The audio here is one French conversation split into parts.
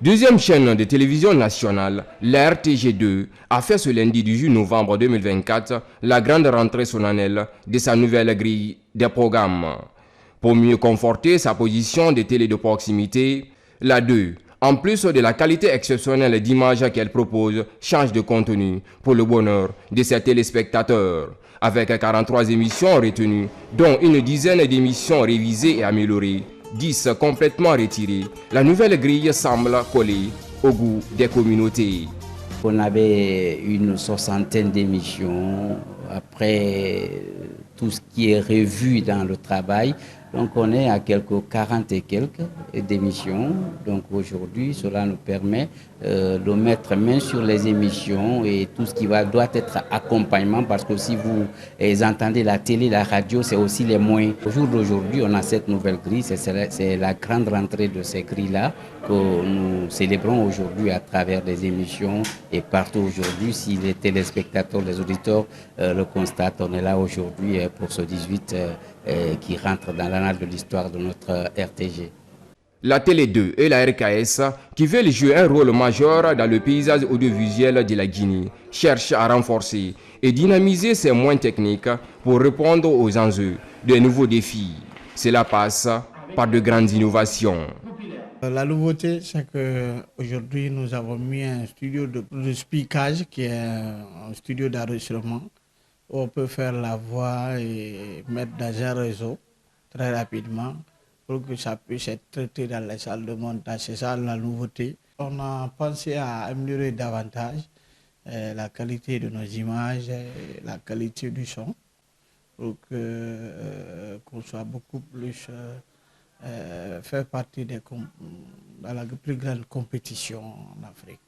Deuxième chaîne de télévision nationale, la RTG2 a fait ce lundi 18 novembre 2024 la grande rentrée solennelle de sa nouvelle grille des programmes. Pour mieux conforter sa position de télé de proximité, la 2, en plus de la qualité exceptionnelle d'image qu'elle propose, change de contenu pour le bonheur de ses téléspectateurs. Avec 43 émissions retenues, dont une dizaine d'émissions révisées et améliorées, 10 complètement retirées, la nouvelle grille semble coller au goût des communautés. On avait une soixantaine d'émissions, après tout ce qui est revu dans le travail. Donc on est à quelques 40 et quelques d'émissions. Donc aujourd'hui, cela nous permet de mettre main sur les émissions et tout ce qui doit être accompagnement, parce que si vous entendez la télé, la radio, c'est aussi les moyens. Au jour d'aujourd'hui, on a cette nouvelle grille, c'est la grande rentrée de ces grilles-là que nous célébrons aujourd'hui à travers des émissions et partout aujourd'hui. Si les téléspectateurs, les auditeurs le constatent, on est là aujourd'hui pour ce 18 qui rentre dans l'annale de l'histoire de notre RTG. La Télé 2 et la RKS, qui veulent jouer un rôle majeur dans le paysage audiovisuel de la Guinée, cherchent à renforcer et dynamiser ses moyens techniques pour répondre aux enjeux de nouveaux défis. Cela passe par de grandes innovations. La nouveauté, c'est qu'aujourd'hui, nous avons mis un studio de speakage qui est un studio d'enregistrement où on peut faire la voix et mettre dans un réseau très rapidement pour que ça puisse être traité dans les salles de montage. C'est ça la nouveauté. On a pensé à améliorer davantage la qualité de nos images et la qualité du son pour qu'on soit beaucoup plus faire partie dans la plus grande compétition en Afrique.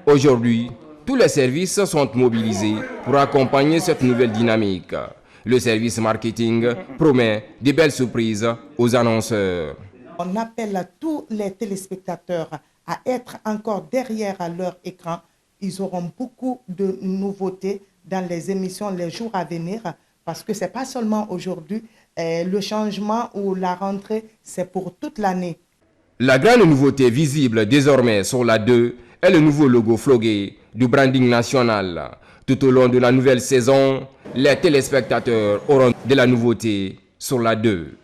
Aujourd'hui, tous les services sont mobilisés pour accompagner cette nouvelle dynamique. Le service marketing promet de belles surprises aux annonceurs. On appelle à tous les téléspectateurs à être encore derrière leur écran. Ils auront beaucoup de nouveautés dans les émissions les jours à venir, parce que ce n'est pas seulement aujourd'hui. Le changement ou la rentrée, c'est pour toute l'année. La grande nouveauté visible désormais sur la 2 est le nouveau logo flogué du branding national. Tout au long de la nouvelle saison, les téléspectateurs auront de la nouveauté sur la 2.